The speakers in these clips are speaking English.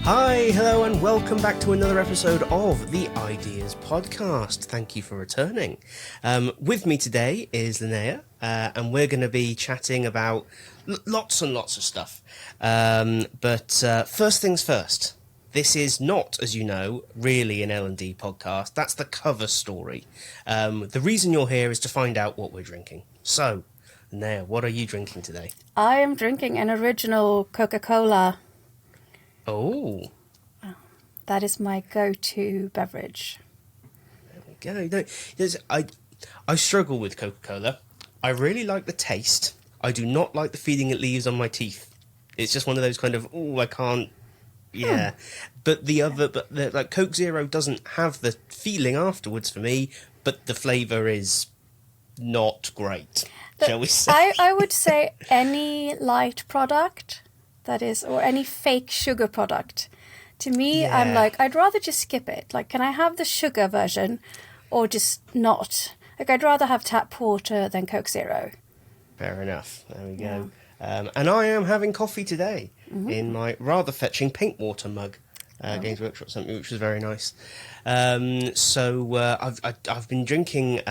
Hi, hello, and welcome back to another episode of the Ideas Podcast. Thank you for returning. With me today is Linnéa, and we're going to be chatting about lots and lots of stuff. But first things first, this is not, as you know, really an L&D podcast. That's the cover story. The reason you're here is to find out what we're drinking. So, Linnéa, what are you drinking today? I am drinking an original Coca-Cola. Oh. That is my go-to beverage. There we go. I struggle with Coca-Cola. I really like the taste. I do not like the feeling it leaves on my teeth. It's just one of those kind of, I can't, yeah. But like Coke Zero doesn't have the feeling afterwards for me, but the flavour is not great, shall we say. I would say any light product, that is, or any fake sugar product. To me, yeah. I'm like, I'd rather just skip it. Like, can I have the sugar version or just not? Like, I'd rather have tap water than Coke Zero. Fair enough. There we go. Yeah. And I am having coffee today in my rather fetching paint water mug. Games Workshop sent me, which was very nice. So I've been drinking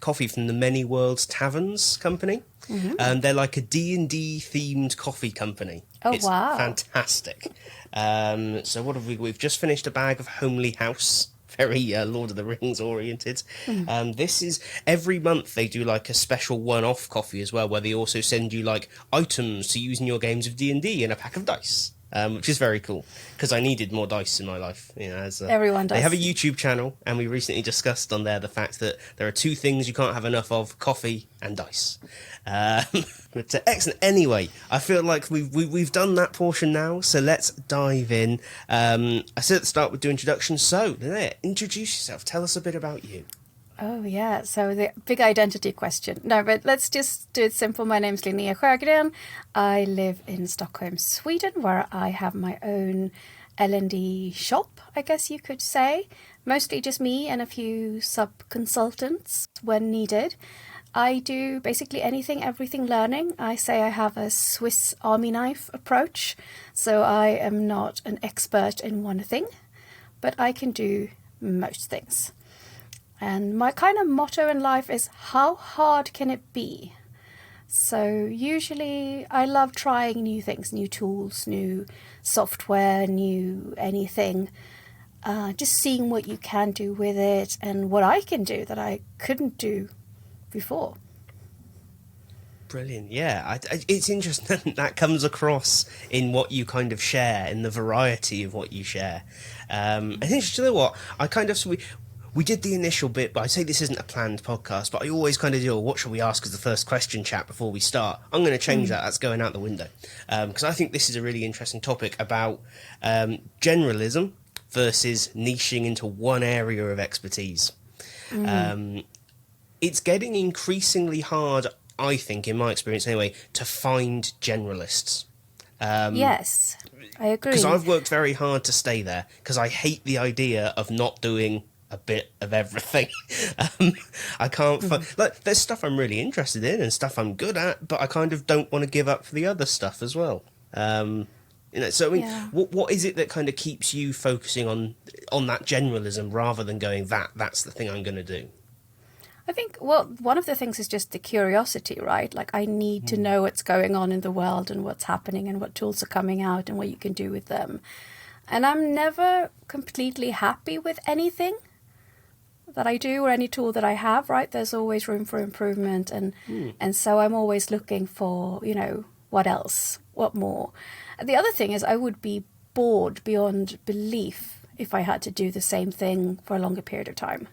coffee from the Many Worlds Taverns company. They're like a D&D themed coffee company. Oh, it's wow. Fantastic. So what have we've just finished a bag of Homely House, very Lord of the Rings oriented. This is every month they do like a special one-off coffee as well, where they also send you like items to use in your games of D&D and a pack of dice. Which is very cool, because I needed more dice in my life. You know, as everyone does. They have a YouTube channel, and we recently discussed on there the fact that there are two things you can't have enough of: coffee and dice. But excellent. Anyway, I feel like we've done that portion now, so let's dive in. I said at the start we'd do introductions, so Linnéa, introduce yourself. Tell us a bit about you. Oh, yeah. So the big identity question. No, but let's just do it simple. My name's Linnéa Sjögren. I live in Stockholm, Sweden, where I have my own L&D shop, I guess you could say. Mostly just me and a few sub-consultants when needed. I do basically anything, everything learning. I say I have a Swiss Army knife approach. So I am not an expert in one thing, but I can do most things. And my kind of motto in life is, how hard can it be? So usually I love trying new things, new tools, new software, new anything. Just seeing what you can do with it and what I can do that I couldn't do before. Brilliant, yeah. It's interesting that comes across in what you kind of share, in the variety of what you share. I think, you know what, we did the initial bit, but I say this isn't a planned podcast, but I always kind of do, what should we ask as the first question chat before we start? I'm going to change that. That's going out the window. Because I think this is a really interesting topic about generalism versus niching into one area of expertise. It's getting increasingly hard, I think, in my experience anyway, to find generalists. Yes, I agree. Because I've worked very hard to stay there, because I hate the idea of not doing a bit of everything. I can't like, there's stuff I'm really interested in and stuff I'm good at, but I kind of don't want to give up for the other stuff as well. So I mean, what is it that kind of keeps you focusing on that generalism rather than going, that's the thing I'm going to do? I think, well, one of the things is just the curiosity, right? Like, I need to know what's going on in the world and what's happening and what tools are coming out and what you can do with them. And I'm never completely happy with anything that I do or any tool that I have, right? There's always room for improvement. And so I'm always looking for, what else? What more? And the other thing is I would be bored beyond belief if I had to do the same thing for a longer period of time.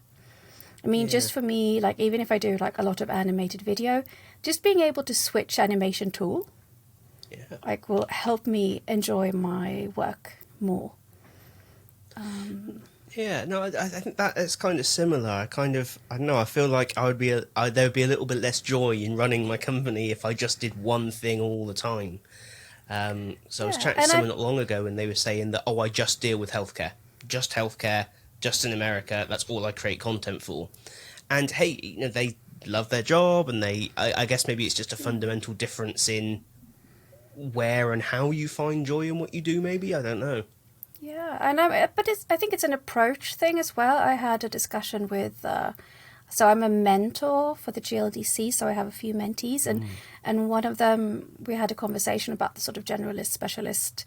I mean, just for me, like, even if I do like a lot of animated video, just being able to switch animation tool, like, will help me enjoy my work more. Yeah, no, I think that is kind of similar. I don't know, I feel like there would be a little bit less joy in running my company if I just did one thing all the time. So I was chatting to someone not long ago and they were saying that, I just deal with healthcare, just in America, that's all I create content for. And hey, they love their job and I guess maybe it's just a fundamental difference in where and how you find joy in what you do, maybe, I don't know. Yeah, and I think it's an approach thing as well. I had a discussion with, so I'm a mentor for the GLDC, so I have a few mentees, and one of them, we had a conversation about the sort of generalist specialist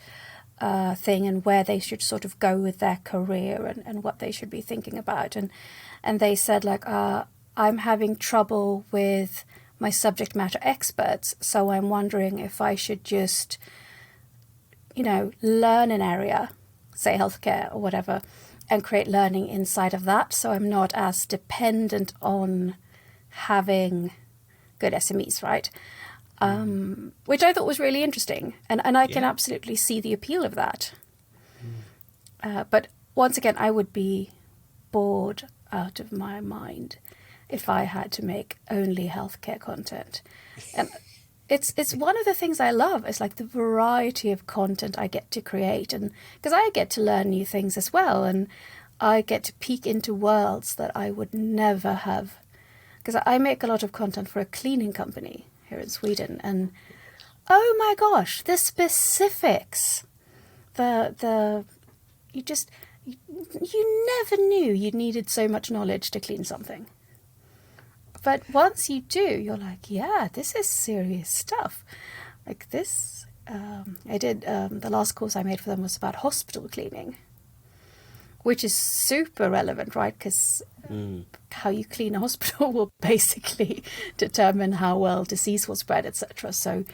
thing and where they should sort of go with their career and what they should be thinking about, and they said like, I'm having trouble with my subject matter experts, so I'm wondering if I should just, learn an area, say healthcare or whatever, and create learning inside of that, so I'm not as dependent on having good SMEs, right? Which I thought was really interesting, and I can absolutely see the appeal of that. But once again, I would be bored out of my mind if I had to make only healthcare content. And it's one of the things I love. It's like the variety of content I get to create, and because I get to learn new things as well, and I get to peek into worlds that I would never have. Because I make a lot of content for a cleaning company here in Sweden, and oh my gosh, the specifics, you never knew you needed so much knowledge to clean something. But once you do, you're like, yeah, this is serious stuff. Like this, I did, the last course I made for them was about hospital cleaning, which is super relevant, right? Because how you clean a hospital will basically determine how well disease will spread, etc. So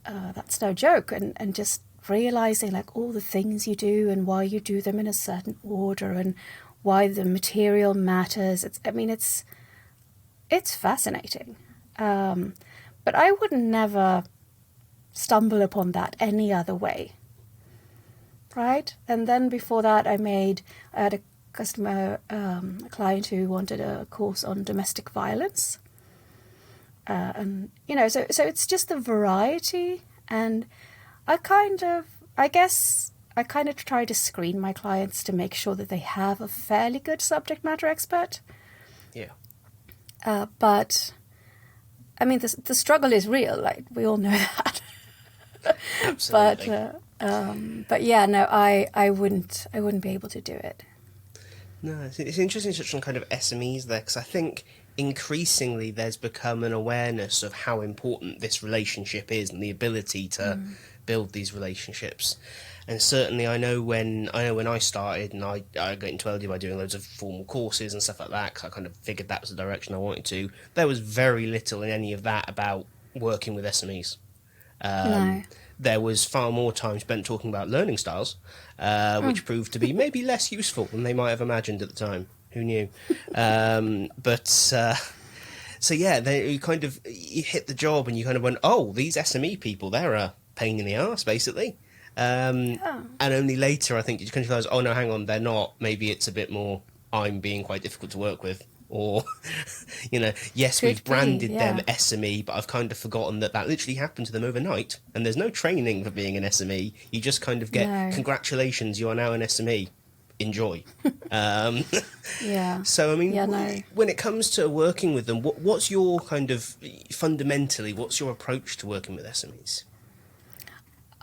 that's no joke. And just realizing like all the things you do and why you do them in a certain order and why the material matters. It's fascinating. But I would never stumble upon that any other way. Right? And then before that, I had a customer, a client who wanted a course on domestic violence. So it's just the variety. And I kind of try to screen my clients to make sure that they have a fairly good subject matter expert. Yeah. But I mean, the struggle is real. Like we all know that. Absolutely. But yeah, no, I wouldn't be able to do it. No, it's interesting to touch on kind of SMEs there, because I think increasingly there's become an awareness of how important this relationship is and the ability to build these relationships. And certainly I know when I started, and I got into LD by doing loads of formal courses and stuff like that, because I kind of figured that was the direction I wanted to. There was very little in any of that about working with SMEs. No. There was far more time spent talking about learning styles, which proved to be maybe less useful than they might have imagined at the time. Who knew? So yeah, you hit the job and you kind of went, oh, these SME people, they're a pain in the arse, basically. And only later, I think, you kind of realize, oh no, hang on, they're not. Maybe it's a bit more, I'm being quite difficult to work with. Or, yes, we've branded them SME, but I've kind of forgotten that literally happened to them overnight. And there's no training for being an SME. You just kind of get, congratulations, you are now an SME. Enjoy. Yeah. So, I mean, when it comes to working with them, what's your kind of, fundamentally, what's your approach to working with SMEs?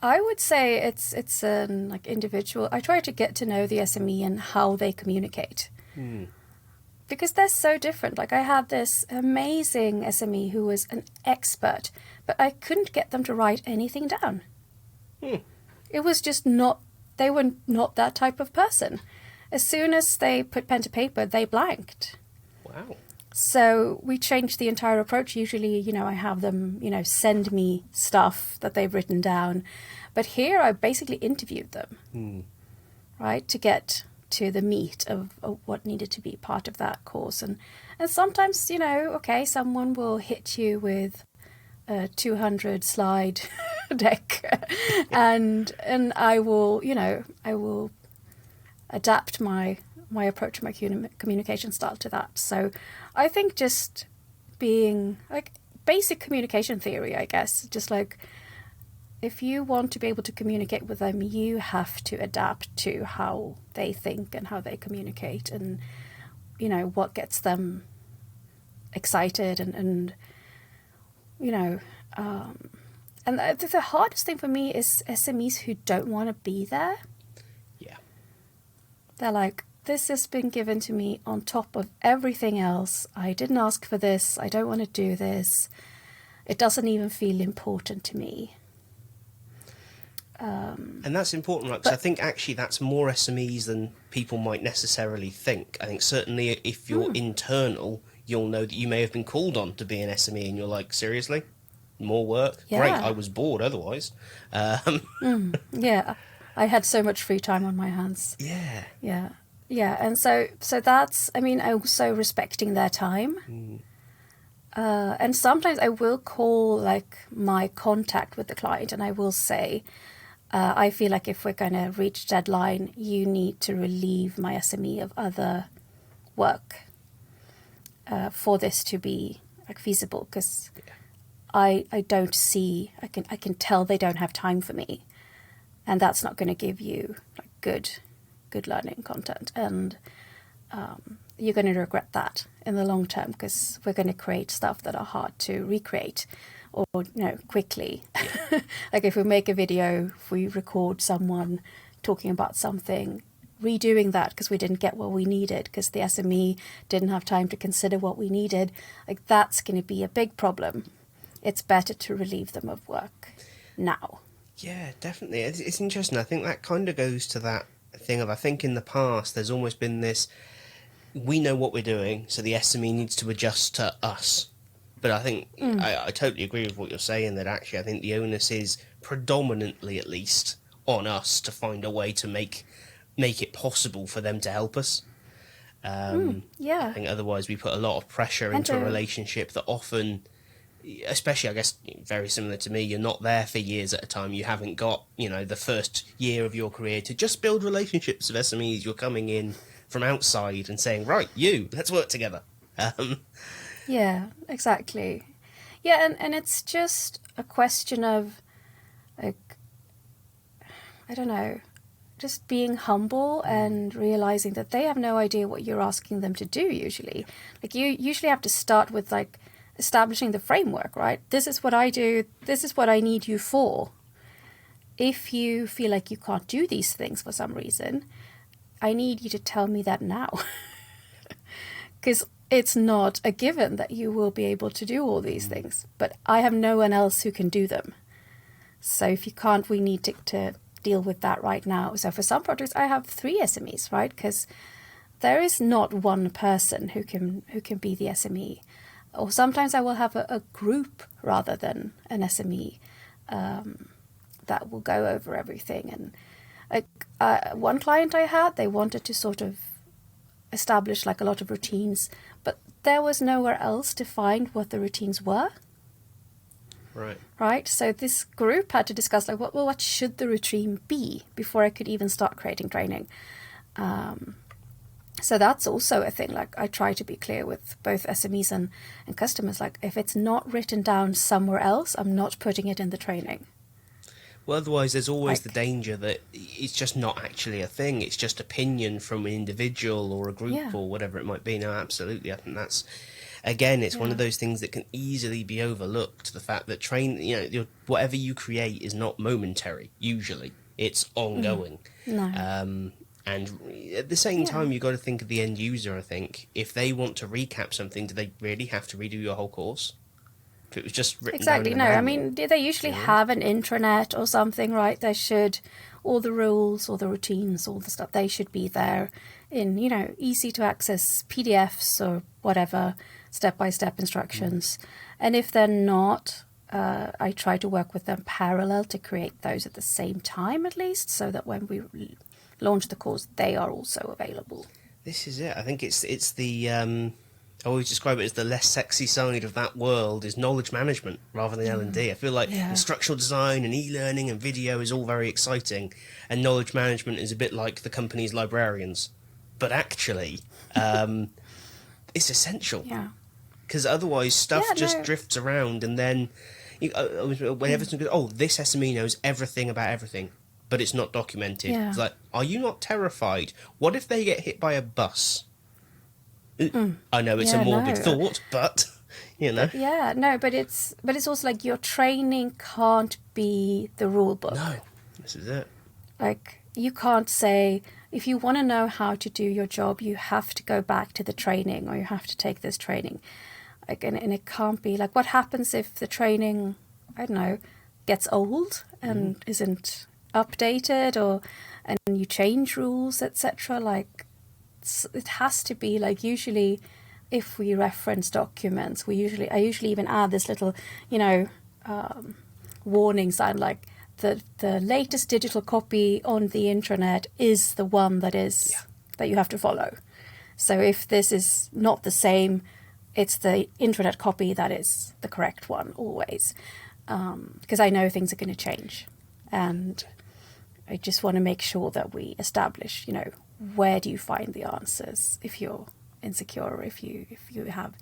I would say it's an individual. I try to get to know the SME and how they communicate. Because they're so different. Like I had this amazing SME who was an expert, but I couldn't get them to write anything down. It was just they were not that type of person. As soon as they put pen to paper, they blanked. Wow. So we changed the entire approach. Usually, I have them, send me stuff that they've written down. But here I basically interviewed them, right, to get to the meat of what needed to be part of that course. And sometimes, someone will hit you with a 200 slide deck and I will adapt my approach, my communication style to that. So I think just being like basic communication theory, I guess, just like if you want to be able to communicate with them, you have to adapt to how they think and how they communicate and, what gets them excited and the hardest thing for me is SMEs who don't want to be there. Yeah. They're like, this has been given to me on top of everything else. I didn't ask for this. I don't want to do this. It doesn't even feel important to me. And that's important, right? Because I think actually that's more SMEs than people might necessarily think. I think certainly if you're internal, you'll know that you may have been called on to be an SME and you're like, seriously? More work? Yeah. Great, I was bored otherwise. Yeah, I had so much free time on my hands. Yeah. Yeah, and so that's, I mean, also respecting their time. And sometimes I will call like my contact with the client and I will say, I feel like if we're going to reach deadline, you need to relieve my SME of other work for this to be like feasible, because I don't see, I can tell they don't have time for me, and that's not going to give you like good learning content, and you're going to regret that in the long term, because we're going to create stuff that are hard to recreate or quickly. Like if we make a video, if we record someone talking about something, redoing that because we didn't get what we needed, because the SME didn't have time to consider what we needed, like that's going to be a big problem. It's better to relieve them of work now. Yeah, definitely. It's interesting. I think that kind of goes to that thing of, I think in the past there's almost been this, we know what we're doing, so the SME needs to adjust to us. But I think I totally agree with what you're saying, that actually I think the onus is predominantly, at least, on us to find a way to make it possible for them to help us. Yeah. I think otherwise we put a lot of pressure into a relationship that often, especially I guess very similar to me, you're not there for years at a time. You haven't got, the first year of your career to just build relationships with SMEs. You're coming in from outside and saying, right, let's work together. Yeah, exactly. Yeah, and it's just a question of, like, I don't know, just being humble and realizing that they have no idea what you're asking them to do usually. Like, you usually have to start with, like, establishing the framework, right? This is what I do. This is what I need you for. If you feel like you can't do these things for some reason, I need you to tell me that now. Because it's not a given that you will be able to do all these things, but I have no one else who can do them. So if you can't, we need to deal with that right now. So for some projects, I have 3 SMEs, right? Because there is not one person who can be the SME. Or sometimes I will have a group rather than an SME that will go over everything. And one client I had, they wanted to sort of establish like a lot of routines, but there was nowhere else to find what the routines were. Right. So this group had to discuss like, what should the routine be before I could even start creating training. So that's also a thing. Like, I try to be clear with both SMEs and customers. Like, if it's not written down somewhere else, I'm not putting it in the training. Well, otherwise there's always the danger that it's just not actually a thing. It's just opinion from an individual or a group or whatever it might be. No, absolutely. I think that's, again, it's one of those things that can easily be overlooked. The fact that whatever you create is not momentary, usually. It's ongoing. No. And at the same time, you've got to think of the end user, I think. If they want to recap something, do they really have to redo your whole course? If it was just written exactly. down No, I mean, they usually have an intranet or something, right? They should, all the rules, all the routines, all the stuff, they should be there in, easy to access PDFs or whatever, step-by-step instructions. And if they're not, I try to work with them parallel to create those at the same time, at least, so that when we launch the course, they are also available. This is it. I think it's the, I always describe it as the less sexy side of that world is knowledge management rather than L&D. I feel like instructional design and e-learning and video is all very exciting, and knowledge management is a bit like the company's librarians. But actually, it's essential. Yeah. Because otherwise stuff drifts around, and then whenever someone goes, this SME knows everything about everything, but it's not documented. Yeah. It's like, are you not terrified? What if they get hit by a bus? I know it's a morbid thought, but Yeah, no, but it's also like your training can't be the rule book. No, this is it. Like, you can't say if you want to know how to do your job, you have to go back to the training, or you have to take this training. Like, and it can't be like, what happens if the training, I don't know, gets old and isn't updated, or and you change rules, etc. Like, it has to be like, usually if we reference documents, I usually even add this little, warning sign, like the latest digital copy on the intranet is the one that you have to follow. So if this is not the same, it's the intranet copy that is the correct one always, because I know things are going to change, and I just want to make sure that we establish, where do you find the answers if you're insecure, or if you have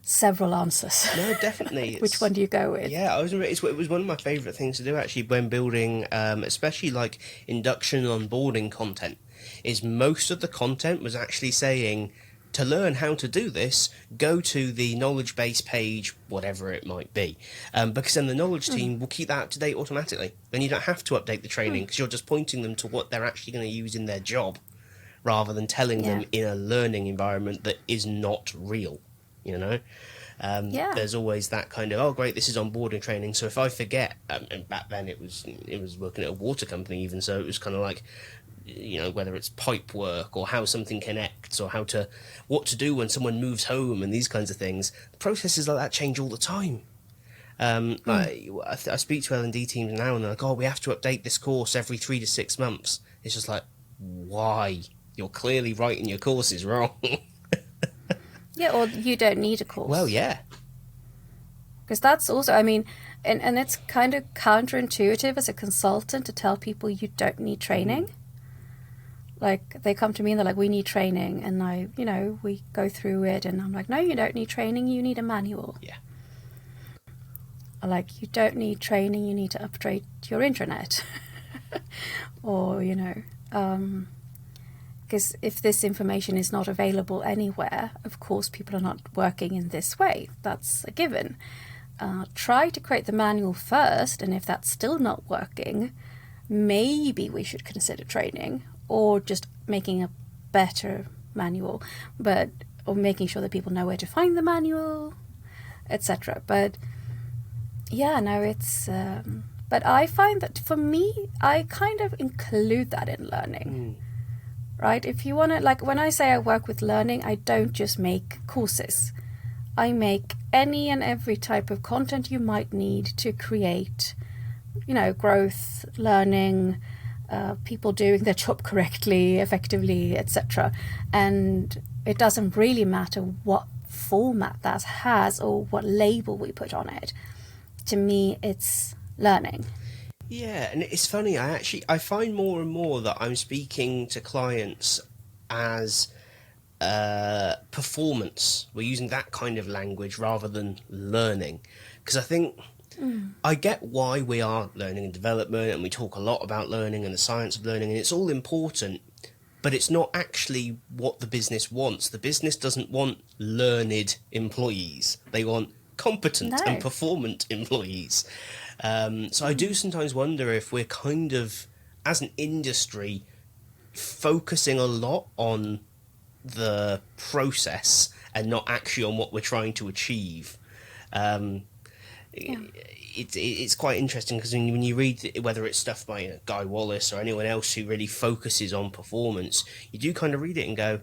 several answers. No, definitely. Which one do you go with? Yeah, it was one of my favourite things to do actually when building, especially like induction and onboarding content, is most of the content was actually saying, to learn how to do this, go to the knowledge base page, whatever it might be, because then the knowledge team will keep that up to date automatically. Then you don't have to update the training, because you're just pointing them to what they're actually going to use in their job, rather than telling them in a learning environment that is not real, There's always that kind of, oh great, this is onboarding training, so if I forget, and back then it was working at a water company even, so it was kind of like, whether it's pipe work or how something connects, or what to do when someone moves home and these kinds of things. Processes like that change all the time. I speak to L&D teams now and they're like, oh, we have to update this course every 3 to 6 months. It's just like, why? You're clearly writing your courses wrong. Yeah, or you don't need a course. Well, yeah. Because that's also, and it's kind of counterintuitive as a consultant to tell people you don't need training. Like, they come to me and they're like, we need training. And we go through it and I'm like, no, you don't need training. You need a manual. Yeah. Like, you don't need training. You need to upgrade your intranet. Or, because if this information is not available anywhere, of course, people are not working in this way. That's a given. Try to create the manual first. And if that's still not working, maybe we should consider training, or just making a better manual, or making sure that people know where to find the manual, etc. But yeah, no, it's. But I find that for me, I kind of include that in learning, right? If you want to, like, when I say I work with learning, I don't just make courses. I make any and every type of content you might need to create, growth, learning, people doing their job correctly, effectively, etc. And it doesn't really matter what format that has or what label we put on it. To me, it's learning. Yeah, and it's funny, I find more and more that I'm speaking to clients as performance. We're using that kind of language rather than learning, because I think I get why we are learning and development, and we talk a lot about learning and the science of learning, and it's all important, but it's not actually what the business wants. The business doesn't want learned employees. They want competent and performant employees. So I do sometimes wonder if we're kind of, as an industry, focusing a lot on the process and not actually on what we're trying to achieve. It's quite interesting, because when you read, whether it's stuff by Guy Wallace or anyone else who really focuses on performance, you do kind of read it and go,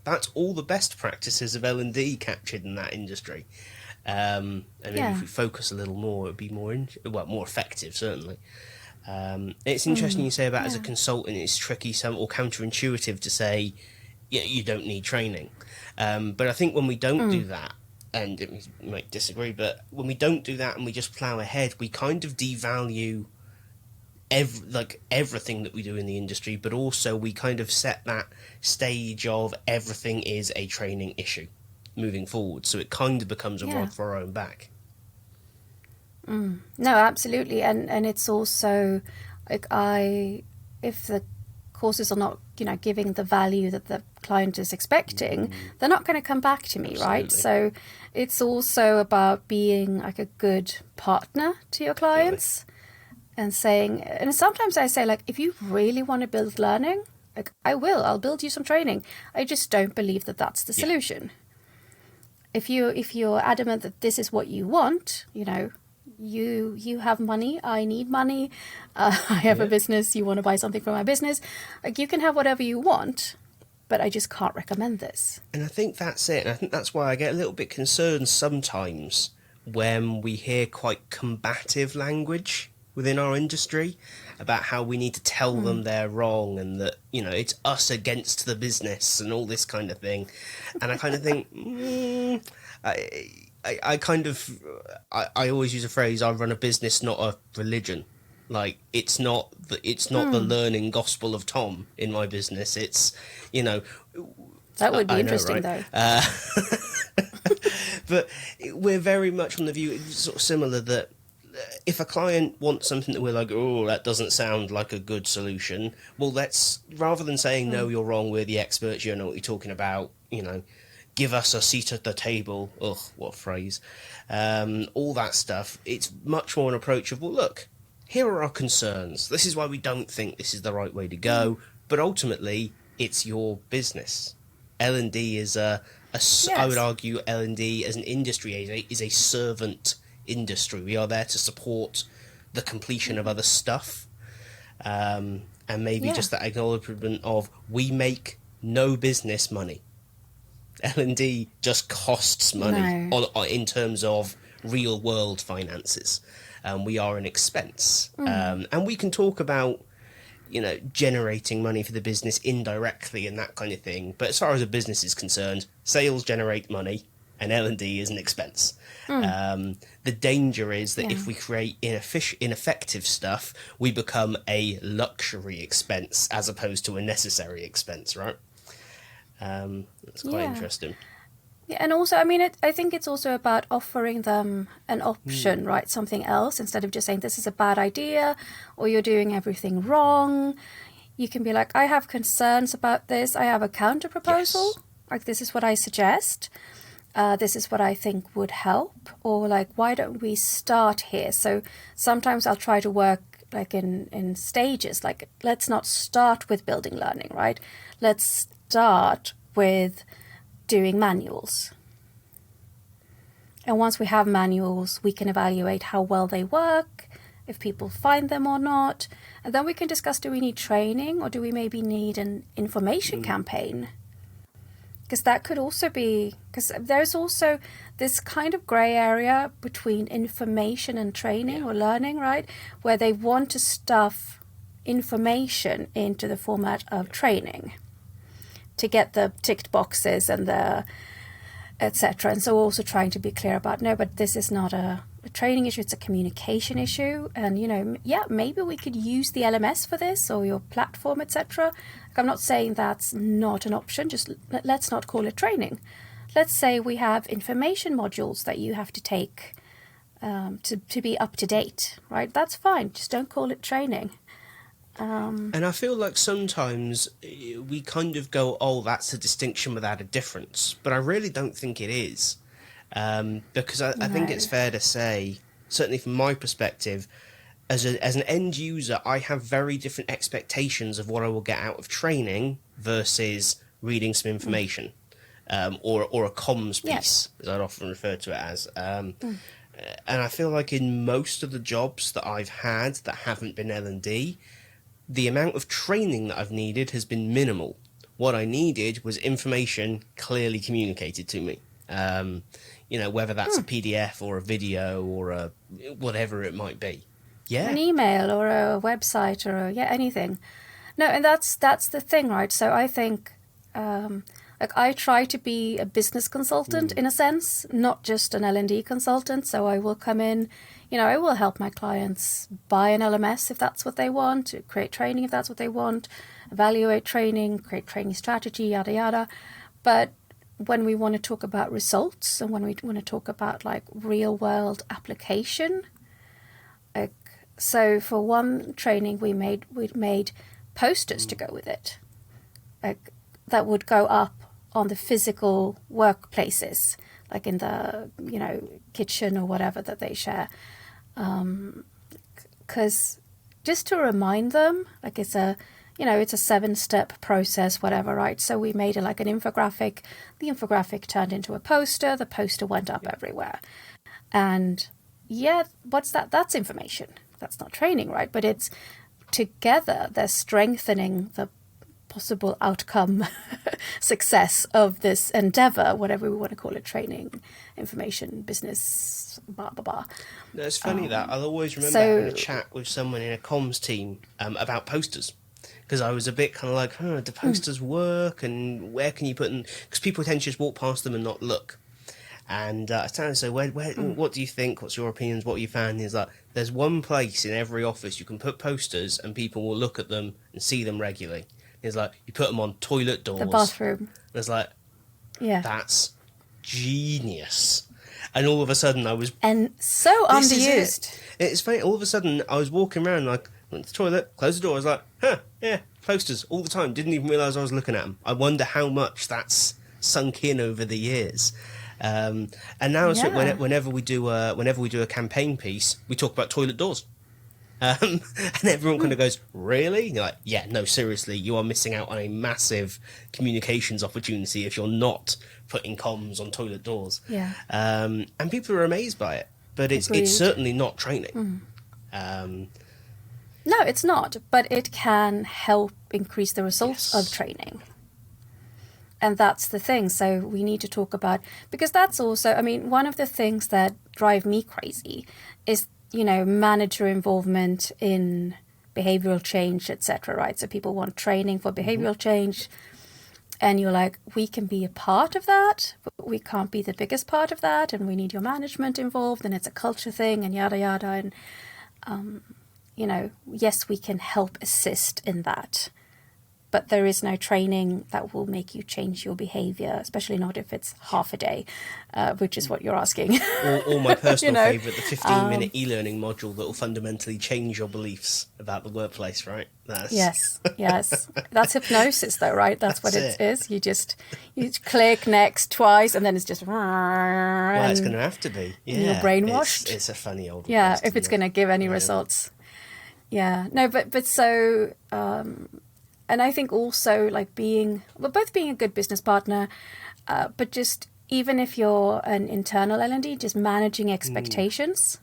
that's all the best practices of L&D captured in that industry. And maybe if we focus a little more, it would be more effective, certainly. It's interesting you say about as a consultant, it's tricky or counterintuitive to say, you don't need training. But I think when we don't do that, and you might disagree, but when we don't do that and we just plough ahead, we kind of devalue everything that we do in the industry, but also we kind of set that stage of everything is a training issue moving forward, so it kind of becomes a rod for our own back. No, absolutely, and it's also like, if the courses are not giving the value that the client is expecting, they're not going to come back to me. Absolutely. Right? So it's also about being like a good partner to your clients. And saying, and sometimes I say, like, if you really want to build learning, Like, I'll build you some training. I just don't believe that that's the solution. If you're adamant that this is what you want, you have money, I need money, I have a business, you want to buy something from my business, like, you can have whatever you want, but I just can't recommend this. And I think that's it. And I think that's why I get a little bit concerned sometimes when we hear quite combative language within our industry about how we need to tell them they're wrong and that, it's us against the business and all this kind of thing. And I kind of think, I always use a phrase, I run a business, not a religion. Like, it's not the learning gospel of Tom in my business. It's, that would be interesting, right? though. But we're very much on the view, it's sort of similar, that if a client wants something that we're like, oh, that doesn't sound like a good solution, well, let's, rather than saying, no, you're wrong, we're the experts, you know what you're talking about, give us a seat at the table, ugh, what a phrase, all that stuff, it's much more an approach of, well, look, here are our concerns, this is why we don't think this is the right way to go, but ultimately, it's your business. L&D is I would argue L&D as an industry is a servant industry. We are there to support the completion of other stuff, and maybe just that acknowledgement of we make no business money. L&D just costs money in terms of real world finances. We are an expense, and we can talk about generating money for the business indirectly and that kind of thing. But as far as a business is concerned, sales generate money and L&D is an expense. The danger is that if we create ineffective stuff, we become a luxury expense as opposed to a necessary expense, right? That's quite interesting. Yeah, and also, I think it's also about offering them an option, right? Something else, instead of just saying this is a bad idea or you're doing everything wrong. You can be like, I have concerns about this. I have a counter proposal. Yes. Like, this is what I suggest. This is what I think would help. Or like, why don't we start here? So sometimes I'll try to work like in stages. Like, let's not start with building learning, right? Let's start with doing manuals. And once we have manuals, we can evaluate how well they work, if people find them or not. And then we can discuss, do we need training or do we maybe need an information campaign? Because that could also be, because there's also this kind of grey area between information and training or learning, right? Where they want to stuff information into the format of training to get the ticked boxes and the etc. And so also trying to be clear about, no, but this is not a training issue, it's a communication issue. And, maybe we could use the LMS for this or your platform, etc. Like, I'm not saying that's not an option, just let's not call it training. Let's say we have information modules that you have to take to be up to date, right? That's fine, just don't call it training. And I feel like sometimes we kind of go, oh, that's a distinction without a difference. But I really don't think it is. Because I think it's fair to say, certainly from my perspective, as an end user, I have very different expectations of what I will get out of training versus reading some information or a comms piece, as I'd often refer to it as. And I feel like in most of the jobs that I've had that haven't been L&D, the amount of training that I've needed has been minimal. What I needed was information clearly communicated to me. Whether that's a PDF or a video or a whatever it might be. Yeah. An email or a website or anything. No, and that's the thing, right? So I think I try to be a business consultant in a sense, not just an L&D consultant. So I will come in, I will help my clients buy an LMS if that's what they want, to create training if that's what they want, evaluate training, create training strategy, yada, yada. But when we want to talk about results and when we want to talk about like real world application, so for one training we made posters to go with it, that would go up on the physical workplaces, like in the kitchen or whatever that they share, because just to remind them, like it's a it's a 7-step process, whatever, right? So we made it like an infographic. The infographic turned into a poster. The poster went up everywhere. And what's that? That's information. That's not training, right? But it's together, they're strengthening the possible outcome success of this endeavor, whatever we want to call it, training, information, business, blah, blah, blah. No, it's funny that I'll always remember having a chat with someone in a comms team about posters. Because I was a bit kind of like, do posters work, and where can you put them? Because people tend to just walk past them and not look. And I was telling him, so what do you think? What's your opinions? What you found? He's like, there's one place in every office you can put posters and people will look at them and see them regularly. He's like, you put them on toilet doors. The bathroom. And it's like, that's genius. And all of a sudden I was... And so underused. It's funny, all of a sudden I was walking around like, went to the toilet, closed the door, I was like, posters all the time. Didn't even realise I was looking at them. I wonder how much that's sunk in over the years. And now whenever we do a campaign piece, we talk about toilet doors. And everyone kind of goes, really? And you're like, yeah, no, seriously, you are missing out on a massive communications opportunity if you're not putting comms on toilet doors. Yeah. And people are amazed by it, but it's certainly not training. No, it's not, but it can help increase the results of training. And that's the thing. So we need to talk about, because that's also, I mean, one of the things that drive me crazy is, manager involvement in behavioral change, etc., right? So people want training for behavioral change, and you're like, we can be a part of that, but we can't be the biggest part of that, and we need your management involved, and it's a culture thing, and yada, yada, and, yes, we can help assist in that. But there is no training that will make you change your behaviour, especially not if it's half a day, which is what you're asking. Or my personal favourite, the 15-minute eLearning module that will fundamentally change your beliefs about the workplace, right? Yes. That's hypnosis, though, right? That's what it is. You click next twice, and then it's just... Well, it's going to have to be. Yeah. You're brainwashed. It's a funny old... Yeah, if it's going to give any results. Yeah. No, but so... and I think also both being a good business partner, but just even if you're an internal L&D, just managing expectations,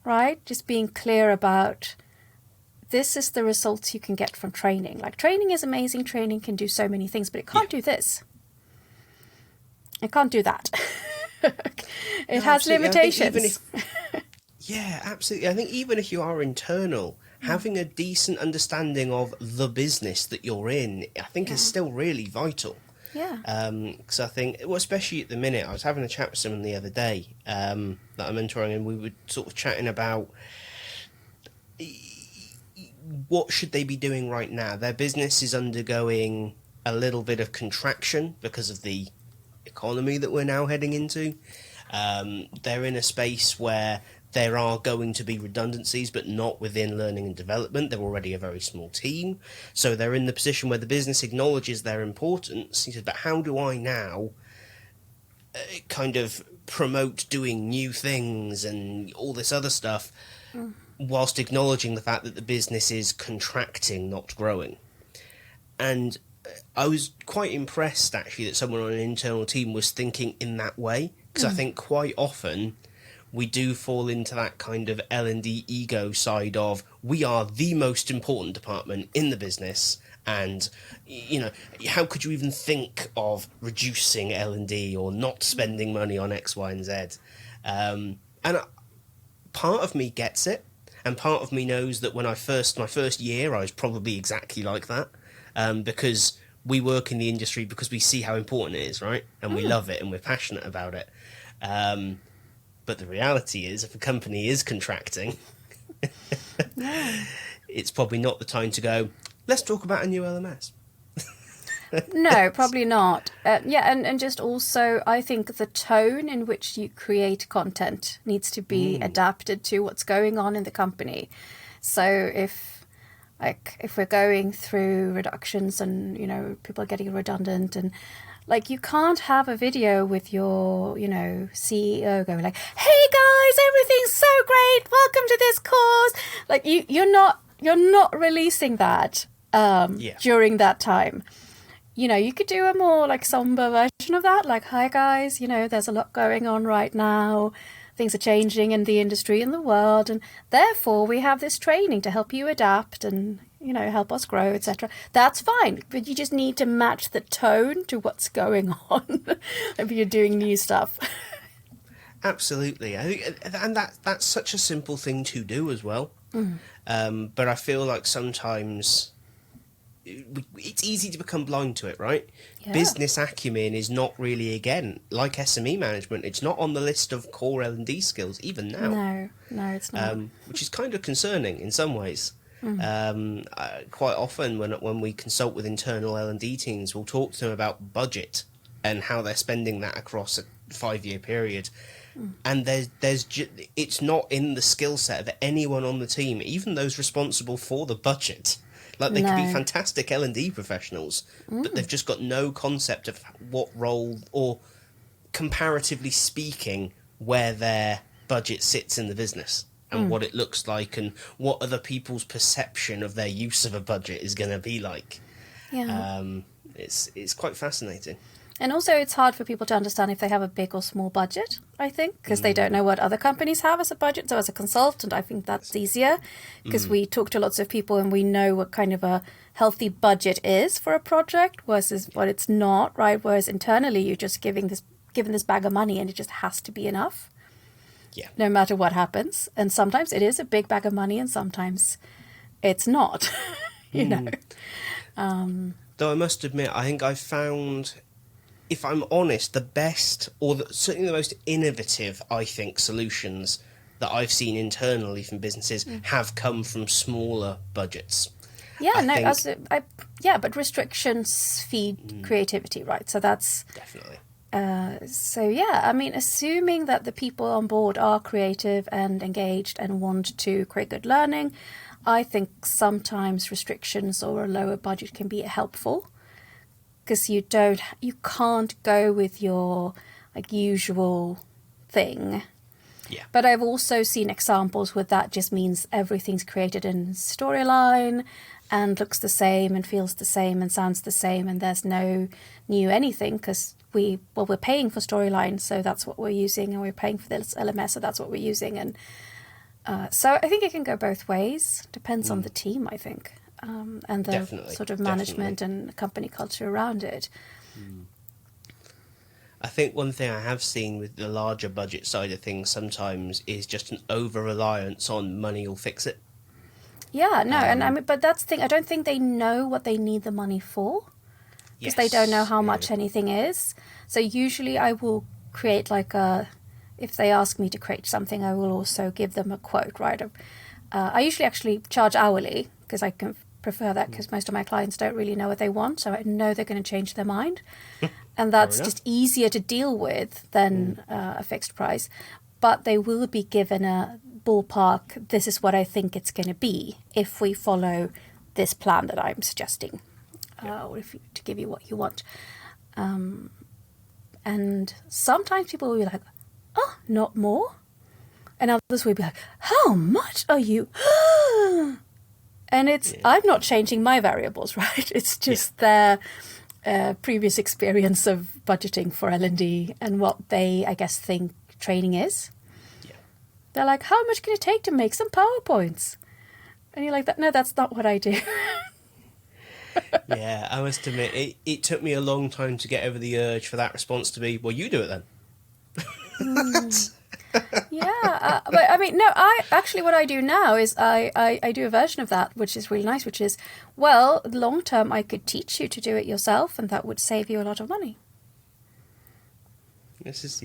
right? Just being clear about this is the results you can get from training. Like training is amazing. Training can do so many things, but it can't do this. It can't do that. It has limitations. Yeah, absolutely. I think even if you are internal, having a decent understanding of the business that you're in, I think is still really vital. Yeah. Because I think, especially at the minute, I was having a chat with someone the other day that I'm mentoring, and we were sort of chatting about what should they be doing right now. Their business is undergoing a little bit of contraction because of the economy that we're now heading into. They're in a space where there are going to be redundancies, but not within learning and development. They're already a very small team. So they're in the position where the business acknowledges their importance. He said, but how do I now kind of promote doing new things and all this other stuff whilst acknowledging the fact that the business is contracting, not growing? And I was quite impressed, actually, that someone on an internal team was thinking in that way, because I think quite often we do fall into that kind of L&D ego side of, we are the most important department in the business, and, how could you even think of reducing L&D or not spending money on X, Y, and Z? And part of me gets it, and part of me knows that when my first year, I was probably exactly like that, because we work in the industry because we see how important it is, right? And we love it, and we're passionate about it. But the reality is, if a company is contracting, it's probably not the time to go, let's talk about a new LMS. No, probably not. And just also, I think the tone in which you create content needs to be adapted to what's going on in the company. So if we're going through reductions and, people are getting redundant, and you can't have a video with your, CEO going like, hey guys, everything's so great. Welcome to this course. You're not releasing that Yeah. during that time. You know, you could do a more like somber version of that, like, hi guys, you know, there's a lot going on right now. Things are changing in the industry and the world, and therefore we have this training to help you adapt and, you know, help us grow, etc. That's fine, but you just need to match the tone to what's going on if you're doing new stuff. Absolutely. I think, and that's such a simple thing to do as well. But I feel like sometimes it's easy to become blind to it, right? Yeah. Business acumen is not really, again, like SME management, it's not on the list of core L&D skills even now. No, it's not. Which is kind of concerning in some ways. Quite often when we consult with internal L&D teams, we'll talk to them about budget and how they're spending that across a 5-year period. And it's not in the skill set of anyone on the team, even those responsible for the budget. Like, they could be fantastic L&D professionals, but they've just got no concept of what role, or comparatively speaking, where their budget sits in the business and what it looks like and what other people's perception of their use of a budget is going to be like. Yeah. It's quite fascinating. And also it's hard for people to understand if they have a big or small budget, I think, because they don't know what other companies have as a budget. So as a consultant, I think that's easier, because we talk to lots of people and we know what kind of a healthy budget is for a project versus what it's not, right? Whereas internally, you're just given this bag of money and it just has to be enough. Yeah. No matter what happens. And sometimes it is a big bag of money and sometimes it's not, you know. Though I must admit, I think I've found, if I'm honest, the best, or certainly the most innovative, I think, solutions that I've seen internally from businesses have come from smaller budgets. Yeah, but restrictions feed creativity, right? So that's... Definitely. So yeah, I mean, assuming that the people on board are creative and engaged and want to create good learning, I think sometimes restrictions or a lower budget can be helpful, because you can't go with your like usual thing. Yeah. But I've also seen examples where that just means everything's created in storyline and looks the same and feels the same and sounds the same, and there's no new anything, because we're paying for storyline, so that's what we're using, and we're paying for this LMS, so that's what we're using. And so I think it can go both ways. Depends on the team, I think, and the sort of management and company culture around it. I think one thing I have seen with the larger budget side of things sometimes is just an over-reliance on money will fix it. Yeah, no, and I mean, but that's the thing. I don't think they know what they need the money for, because they don't know how much anything is. So usually I will create if they ask me to create something, I will also give them a quote, right? I usually actually charge hourly, because I can prefer that, because most of my clients don't really know what they want, so I know they're going to change their mind. And that's just easier to deal with than a fixed price. But they will be given a ballpark, this is what I think it's going to be if we follow this plan that I'm suggesting, or to give you what you want. And sometimes people will be like, oh, not more. And others will be like, how much are you? And I'm not changing my variables, right? It's just their previous experience of budgeting for L&D and what they, I guess, think training is. They're like, how much can it take to make some PowerPoints? And you're like, no, that's not what I do. Yeah, I must admit, it took me a long time to get over the urge for that response to be, well, you do it then. Yeah, but I mean, no, what I do now is I do a version of that, which is really nice, which is, well, long term, I could teach you to do it yourself, and that would save you a lot of money. That's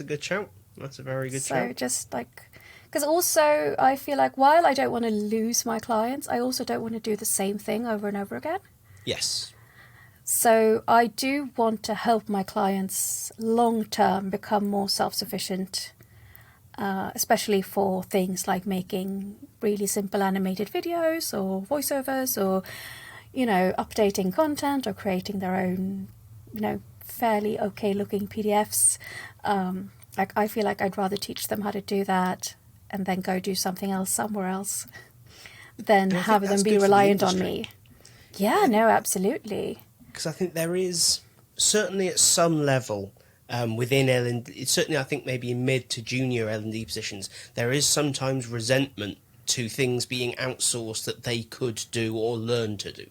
a good shout. That's a very good shout. So just because also I feel like while I don't want to lose my clients, I also don't want to do the same thing over and over again. Yes. So I do want to help my clients long term become more self-sufficient, especially for things like making really simple animated videos or voiceovers, or, you know, updating content or creating their own, you know, fairly okay looking PDFs. I feel like I'd rather teach them how to do that and then go do something else somewhere else than have them be reliant on me. Yeah, no, absolutely. Because I think there is, certainly at some level, within L&D, certainly I think maybe in mid to junior L&D positions, there is sometimes resentment to things being outsourced that they could do or learn to do.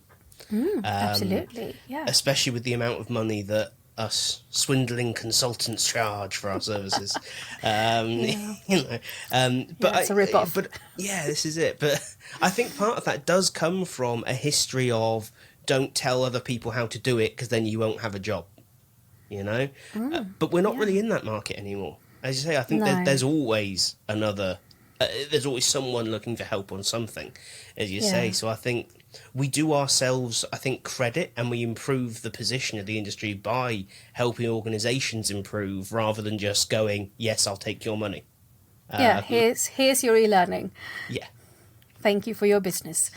Absolutely, yeah. Especially with the amount of money that us swindling consultants charge for our services. Yeah. You know, Yeah, it's a rip-off. but yeah, this is it. But I think part of that does come from a history of don't tell other people how to do it because then you won't have a job. You know, but we're not yeah. really in that market anymore. As you say, I think No. there's always another. There's always someone looking for help on something, as you say. Yeah. So I think we do ourselves, I think, credit, and we improve the position of the industry by helping organisations improve, rather than just going, "Yes, I'll take your money." Yeah, here's your e-learning. Yeah, Thank you for your business.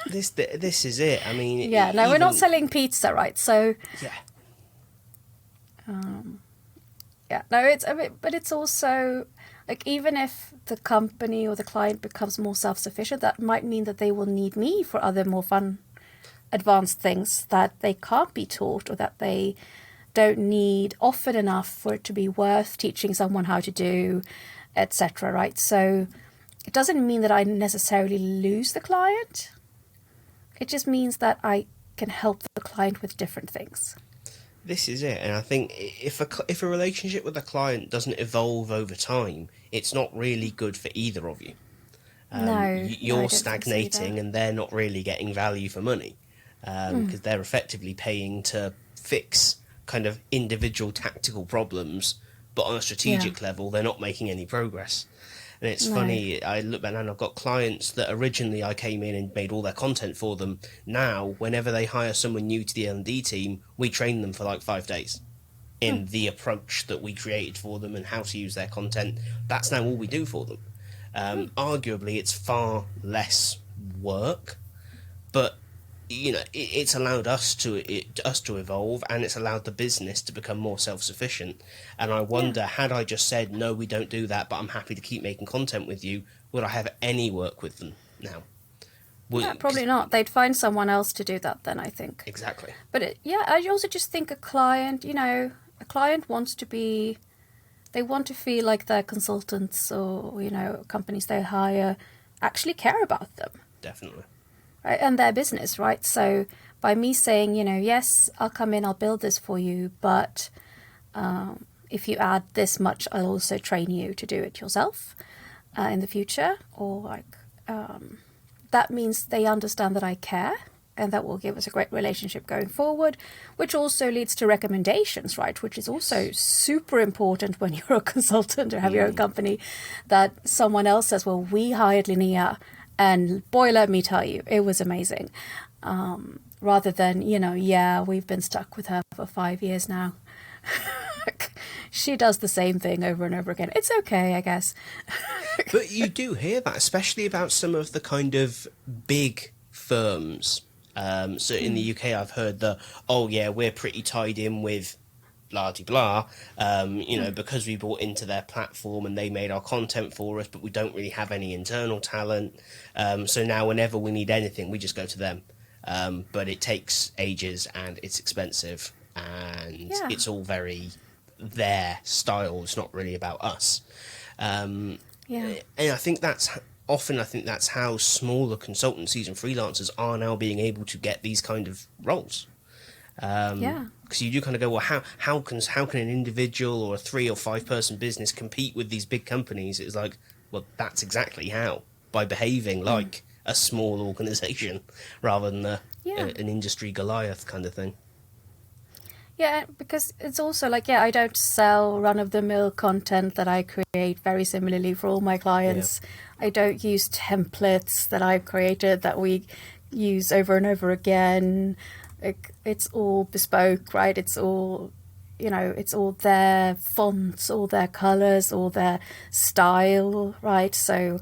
this is it. I mean, Yeah, no, we're not even- selling pizza, right? So Yeah, yeah, no, it's a bit, but it's also like, even if the company or the client becomes more self-sufficient, that might mean that they will need me for other more fun, advanced things that they can't be taught, or that they don't need often enough for it to be worth teaching someone how to do, etc. Right? So it doesn't mean that I necessarily lose the client. It just means that I can help the client with different things. this is it. And I think if a relationship with a client doesn't evolve over time, it's not really good for either of you. You're stagnating, and they're not really getting value for money, because they're effectively paying to fix kind of individual tactical problems, but on a strategic level, they're not making any progress. And it's funny, I look back and I've got clients that originally I came in and made all their content for them. Now, whenever they hire someone new to the L&D team, we train them for like 5 days in the approach that we created for them and how to use their content. That's now all we do for them. Arguably, it's far less work, but you know, it's allowed us to evolve, and it's allowed the business to become more self-sufficient. And I wonder, had I just said, no, we don't do that, but I'm happy to keep making content with you, would I have any work with them now? Probably not. They'd find someone else to do that then, I think. Exactly. But I also just think a client wants to be, they want to feel like their consultants or, companies they hire actually care about them. Definitely. Right, and their business, right? So by me saying, yes, I'll come in, I'll build this for you, but if you add this much, I'll also train you to do it yourself in the future, or that means they understand that I care, and that will give us a great relationship going forward, which also leads to recommendations, right? Which is also super important when you're a consultant or have your own company, that someone else says, well, we hired Linnéa, and boy, let me tell you, it was amazing. Rather than, we've been stuck with her for 5 years now. She does the same thing over and over again. It's okay, I guess. But you do hear that, especially about some of the kind of big firms. So in the UK, I've heard we're pretty tied in with blah-de-blah, because we bought into their platform and they made our content for us, but we don't really have any internal talent. So now whenever we need anything, we just go to them. But it takes ages and it's expensive, and it's all very their style. It's not really about us. And I think that's how smaller consultancies and freelancers are now being able to get these kind of roles. Because you do kind of go, well, how can an individual or a 3 or 5 person business compete with these big companies? It's like, well, that's exactly how, by behaving like a small organisation rather than an industry Goliath kind of thing. Yeah, because it's also like, I don't sell run-of-the-mill content that I create very similarly for all my clients. I don't use templates that I've created that we use over and over again. It's all bespoke, right? It's all, it's all their fonts, all their colours, all their style, right? So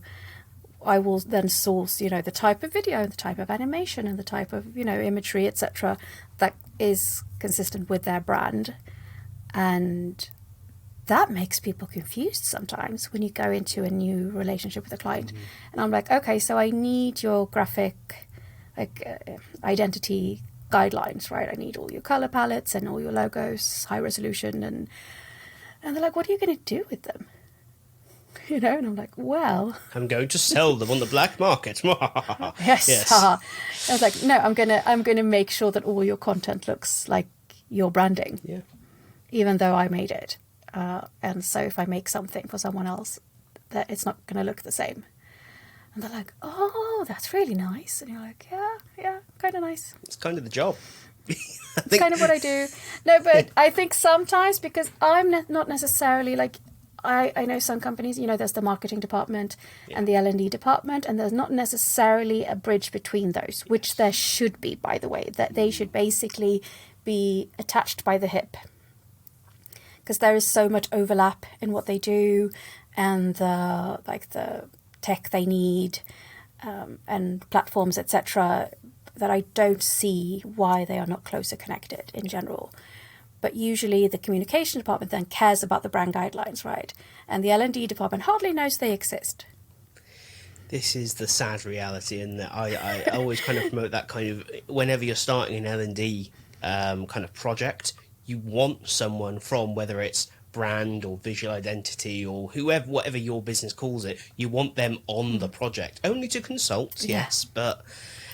I will then source, the type of video, the type of animation, and the type of, imagery, etc., that is consistent with their brand. And that makes people confused sometimes when you go into a new relationship with a client. And I'm like, okay, so I need your graphic, identity guidelines, right? I need all your color palettes and all your logos, high resolution, and they're like, what are you going to do with them? And I'm like, well, I'm going to sell them on the black market. yes. I was like, no, I'm gonna make sure that all your content looks like your branding, even though I made it. And so if I make something for someone else, that it's not going to look the same. And they're like, oh, that's really nice. And you're like, yeah, kind of nice. It's kind of the job. It's kind of what I do. No, but I think sometimes, because I'm not necessarily like, I know some companies, there's the marketing department and the L&D department, and there's not necessarily a bridge between those, which there should be, by the way, that they should basically be attached by the hip. Because there is so much overlap in what they do and the tech they need and platforms, etc., that I don't see why they are not closer connected in general. But usually the communication department then cares about the brand guidelines, right? And the L&D department hardly knows they exist. This is the sad reality, and I always kind of promote that kind of, whenever you're starting an L&D kind of project, you want someone from, whether it's brand or visual identity or whatever your business calls it, you want them on the project, only to consult, yes, but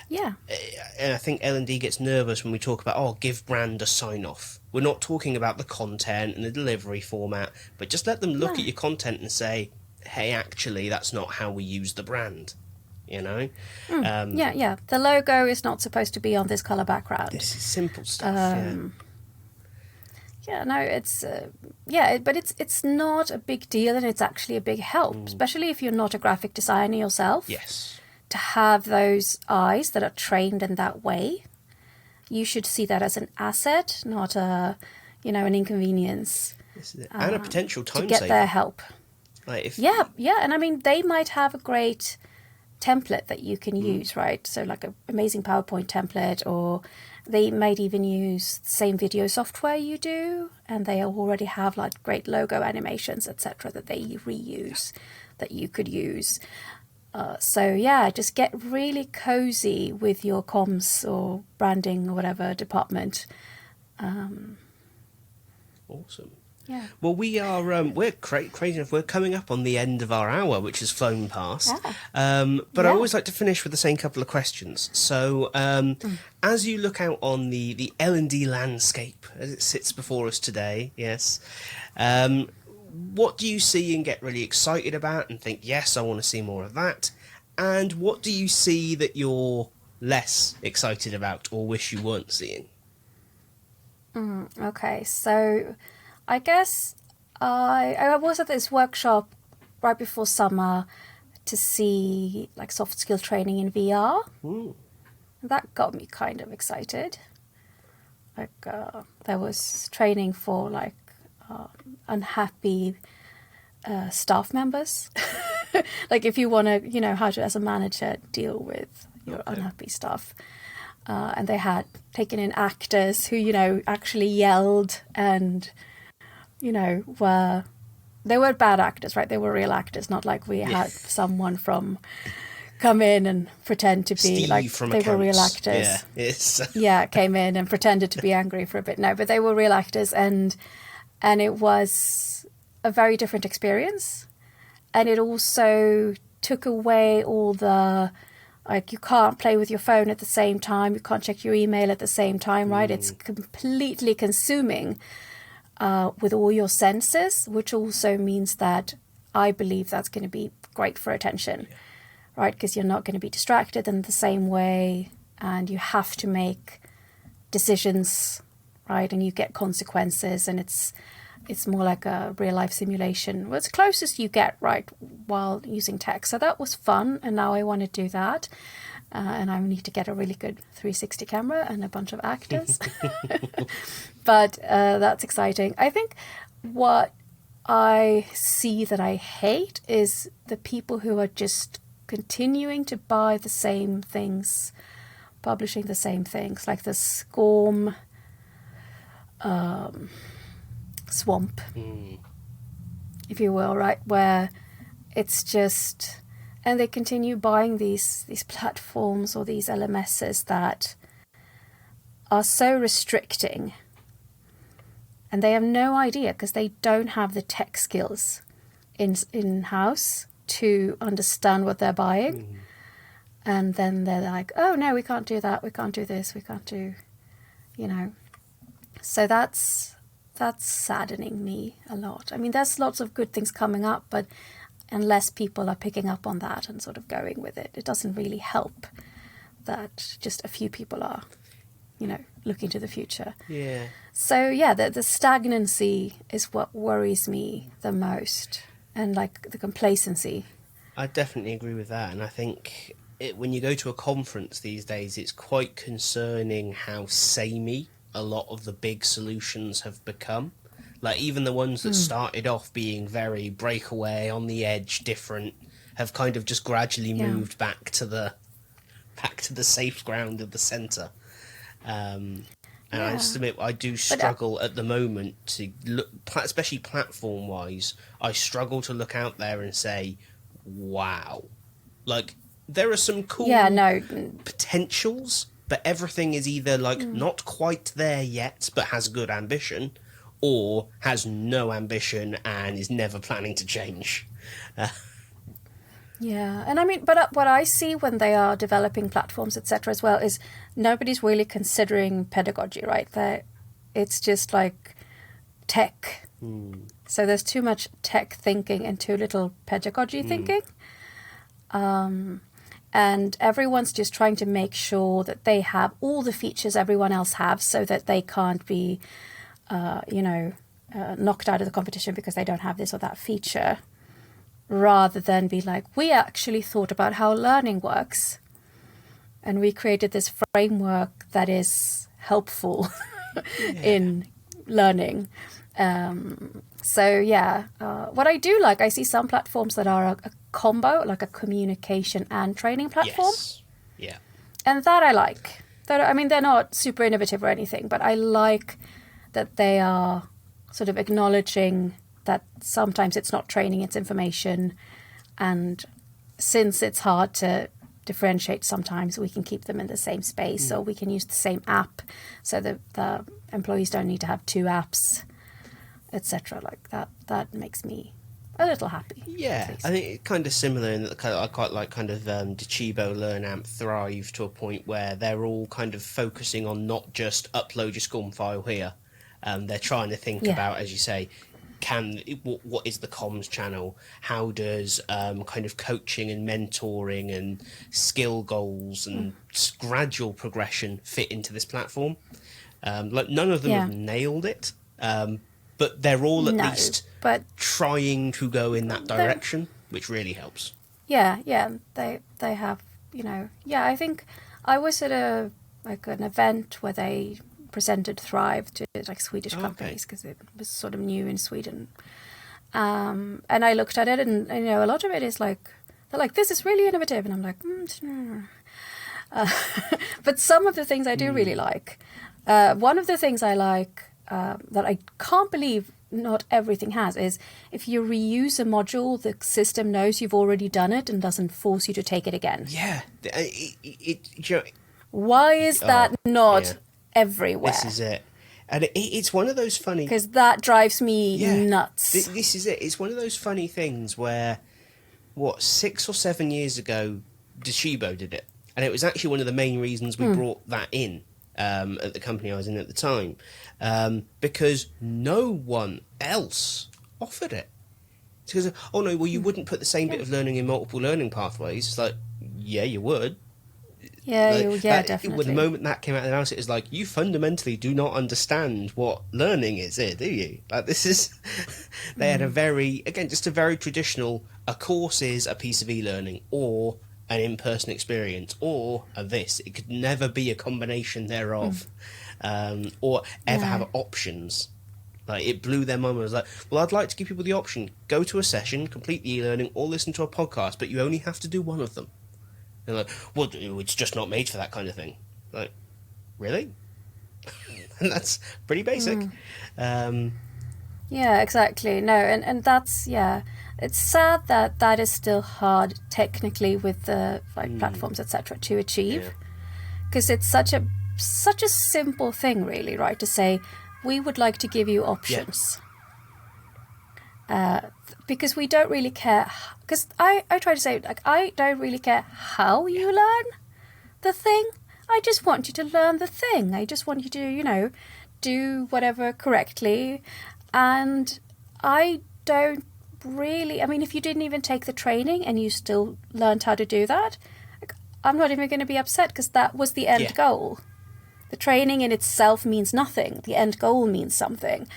and I think L&D gets nervous when we talk about, give brand a sign-off. We're not talking about the content and the delivery format, but just let them look at your content and say, hey, actually, that's not how we use the brand, The logo is not supposed to be on this colour background. This is simple stuff, it's but it's not a big deal, and it's actually a big help, especially if you're not a graphic designer yourself. Yes. To have those eyes that are trained in that way, you should see that as an asset, not an inconvenience. And a potential time to get saver. their help. And I mean, they might have a great template that you can use, right? So like an amazing PowerPoint template, or they might even use the same video software you do, and they already have like great logo animations, etc., that they reuse that you could use. Just get really cozy with your comms or branding or whatever department. Awesome. Yeah. Well, we're crazy enough. We're coming up on the end of our hour, which has flown past. But I always like to finish with the same couple of questions. So, as you look out on the L&D landscape as it sits before us today, what do you see and get really excited about and think, yes, I want to see more of that? And what do you see that you're less excited about or wish you weren't seeing? Okay, so I guess I was at this workshop right before summer to see like soft skill training in VR. That got me kind of excited. Like there was training for like unhappy staff members. Like if you want to, how to, as a manager, deal with your unhappy staff. And they had taken in actors who, actually yelled and, they were bad actors, right? They were real actors, not like we had someone from come in and pretend to be Steve like from they accounts. were real actors. Came in and pretended to be angry for a bit. No, but they were real actors, and it was a very different experience. And it also took away all the, like, you can't play with your phone at the same time, you can't check your email at the same time, right? It's completely consuming with all your senses, which also means that I believe that's going to be great for attention, right? Because you're not going to be distracted in the same way, and you have to make decisions, right? And you get consequences, and it's more like a real-life simulation. Well, it's the closest you get, right, while using tech. So that was fun, and now I want to do that. And I need to get a really good 360 camera and a bunch of actors. But that's exciting. I think what I see that I hate is the people who are just continuing to buy the same things, publishing the same things, like the SCORM swamp, if you will, right? Where it's just And they continue buying these platforms or these LMSs that are so restricting. And they have no idea, because they don't have the tech skills in-house to understand what they're buying. And then they're like, oh, no, we can't do that. We can't do this. We can't do, you know. So that's saddening me a lot. I mean, there's lots of good things coming up, but unless people are picking up on that and sort of going with it, it doesn't really help that just a few people are, you know, looking to the future. Yeah. So, yeah, the stagnancy is what worries me the most, and like the complacency. I definitely agree with that. And I think when you go to a conference these days, it's quite concerning how samey a lot of the big solutions have become. Like, even the ones that started off being very breakaway, on the edge, different, have kind of just gradually moved back to the safe ground of the centre. And I just admit, I do struggle at the moment to look, especially platform-wise, I struggle to look out there and say, wow. Like, there are some cool potentials, but everything is either, like, not quite there yet, but has good ambition, or has no ambition and is never planning to change. Yeah, and I mean, but what I see when they are developing platforms, etc., as well, is nobody's really considering pedagogy, right? It's just like tech. So there's too much tech thinking and too little pedagogy thinking. And everyone's just trying to make sure that they have all the features everyone else has, so that they can't be, knocked out of the competition because they don't have this or that feature. Rather than be like, we actually thought about how learning works, and we created this framework that is helpful in learning. What I do like, I see some platforms that are a combo, like a communication and training platform. Yes. Yeah. And that I like. I mean, they're not super innovative or anything, but I like that they are sort of acknowledging that sometimes it's not training, it's information. And since it's hard to differentiate sometimes, we can keep them in the same space, or we can use the same app so that the employees don't need to have two apps, etc. Like that makes me a little happy. Yeah, I think it's kind of similar in that I quite like kind of Docebo, LearnAmp, Thrive to a point where they're all kind of focusing on not just upload your SCORM file here. They're trying to think about, as you say, what is the comms channel? How does kind of coaching and mentoring and skill goals and gradual progression fit into this platform? Like, none of them have nailed it, but they're all at least trying to go in that direction, which really helps. Yeah, they have, I think I was at an event where they presented Thrive to like Swedish companies, because it was sort of new in Sweden. And I looked at it, and a lot of it is like, they're like, this is really innovative, and I'm like, but some of the things I do really like. One of the things I like that I can't believe not everything has is, if you reuse a module, the system knows you've already done it and doesn't force you to take it again. Yeah. Why is that not everywhere? This is it. And it's one of those funny... Because that drives me nuts. This is it. It's one of those funny things where, 6 or 7 years ago, Docebo did it. And it was actually one of the main reasons we brought that in at the company I was in at the time. Because no one else offered it. It's because, you wouldn't put the same bit of learning in multiple learning pathways. It's like, yeah, you would. Definitely. Well, the moment that came out of the house, it was like, you fundamentally do not understand what learning is here, do you? Like, this is... They had a very traditional, a course is a piece of e-learning, or an in-person experience, or a this. It could never be a combination thereof, or ever have options. Like, it blew their mind. I was like, well, I'd like to give people the option. Go to a session, complete the e-learning, or listen to a podcast, but you only have to do one of them. They're like, well, it's just not made for that kind of thing. Like, really? And that's pretty basic. Yeah, exactly. No, and that's, yeah, it's sad that that is still hard technically with the like platforms, etc., to achieve, because it's such a simple thing, really, right? To say we would like to give you options. Because we don't really care. Because I try to say, like, I don't really care how you learn the thing. I just want you to learn the thing. I just want you to, you know, do whatever correctly. And I don't really, I mean, if you didn't even take the training and you still learned how to do that, like, I'm not even going to be upset, because that was the end goal. The training in itself means nothing. The end goal means something.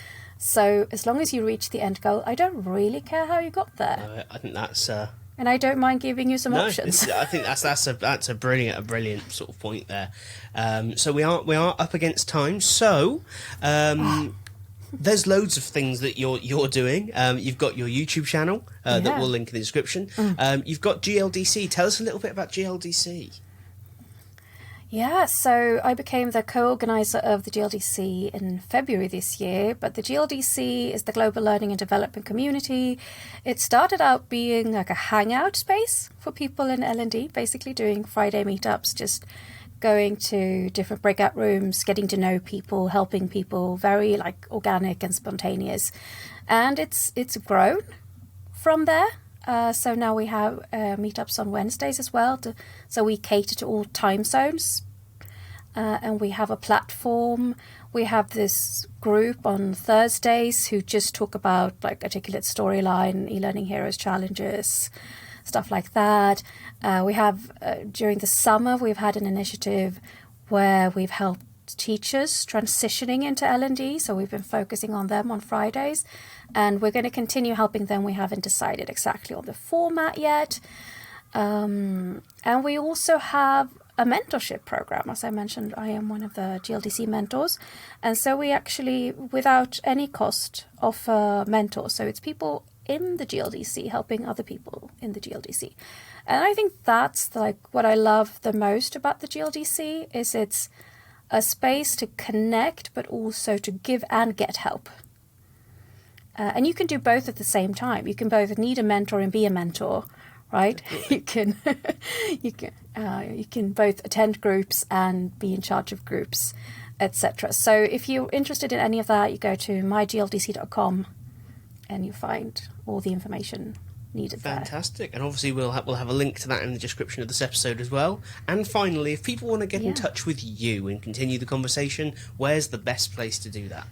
So as long as you reach the end goal, I don't really care how you got there. I think that's... and I don't mind giving you some options. I think that's a brilliant sort of point there. So we are up against time. So there's loads of things that you're doing. You've got your YouTube channel that we'll link in the description. You've got GLDC. Tell us a little bit about GLDC. Yeah, so I became the co-organizer of the GLDC in February this year, but the GLDC is the Global Learning and Development Community. It started out being like a hangout space for people in L&D, basically doing Friday meetups, just going to different breakout rooms, getting to know people, helping people, very like organic and spontaneous. And it's grown from there. So now we have meetups on Wednesdays as well. So we cater to all time zones. And we have a platform. We have this group on Thursdays who just talk about like articulate storyline, eLearning Heroes challenges, stuff like that. We have, during the summer, we've had an initiative where we've helped teachers transitioning into L&D, so we've been focusing on them on Fridays, and we're going to continue helping them. We haven't decided exactly on the format yet, and we also have a mentorship program. As I mentioned, I am one of the GLDC mentors, and so we actually, without any cost, offer mentors. So it's people in the GLDC helping other people in the GLDC, and I think that's like what I love the most about the GLDC is it's a space to connect, but also to give and get help. And you can do both at the same time. You can both need a mentor and be a mentor, right? you can both attend groups and be in charge of groups, etc. So if you're interested in any of that, you go to mygldc.com and you find all the information needed there. Fantastic. And obviously we'll have a link to that in the description of this episode as well. And finally, if people want to get in touch with you and continue the conversation, where's the best place to do that?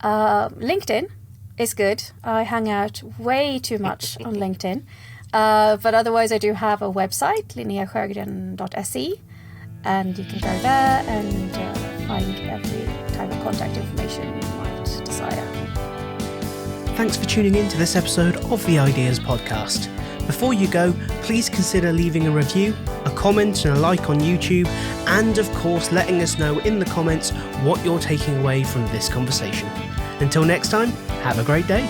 LinkedIn is good. I hang out way too much on LinkedIn. But otherwise I do have a website, linneasjögren.se, and you can go there and find every type of contact information you might desire. Thanks for tuning in to this episode of the Ideas Podcast. Before you go, please consider leaving a review, a comment and a like on YouTube, and of course letting us know in the comments what you're taking away from this conversation. Until next time, have a great day.